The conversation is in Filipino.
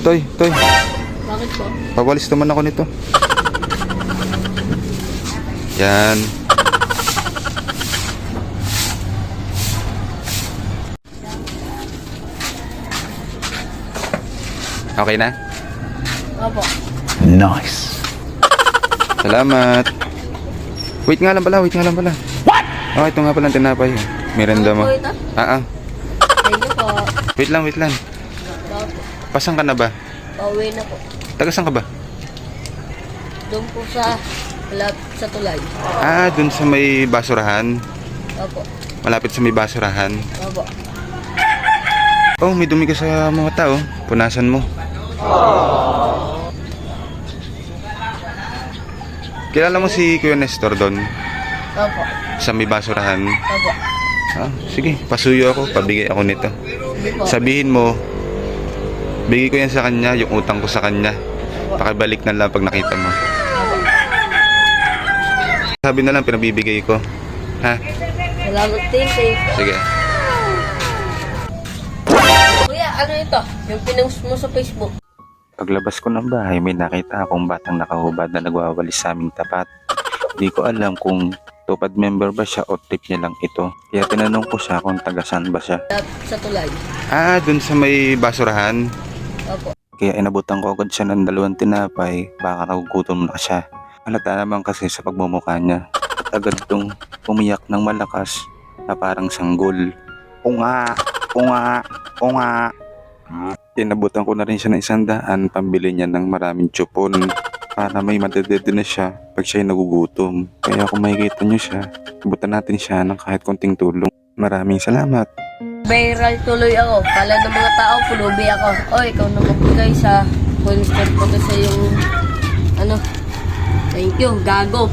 Toy. Bakit po? Pawalis naman ako nito. Yan. Okay na? Opo. Nice. Salamat. Wait nga lang pala. What? Oh, ito nga pala ang tinapay. Merenda mo. Ano po ito? Thank you po. Wait lang. Opo. Pasang ka na ba? Pauwi na po. Tagasan ka ba? Doon po sa tulay. Dun sa may basurahan. Opo. Malapit sa may basurahan. Opo. Oh, may dumi ka sa mga tao. Punasan mo. Kilala mo si Kuya Nestor doon? Opo. Sa may basurahan? Opo. Sige, pasuyo ako. Pabigay ako nito. Hindi po. Sabihin mo, bigay ko yan sa kanya, yung utang ko sa kanya. Pakibalik na lang pag nakita mo. Opo. Sabi na lang, pinabibigay ko. Ha? Salamat din. Sige. Kuya, ano ito? Yung pinost mo sa Facebook. Paglabas ko ng bahay, may nakita akong batang nakahubad na nagwawalis sa aming tapat. Di ko alam kung tupad member ba siya o trip niya lang ito. Kaya tinanong ko siya kung taga-saan ba siya. Sa tulay. Dun sa may basurahan. Opo. Kaya inabutan ko agad siya ng 2 tinapay, baka nagugutom na siya. Halata naman kasi sa pagmumukha niya. At agad tong umiyak ng malakas na parang sanggol. Unga. Inabutan ko na rin siya ng 100 pambili niya ng maraming chupon para may madedede na siya pag siya'y nagugutom. Kaya kung makikita niyo siya, abutan natin siya ng kahit konting tulong. Maraming salamat. Viral tuloy ako. Kala ng mga tao, pulubi ako. O, ikaw na magbigay sa Winston ko sa yung thank you, gago.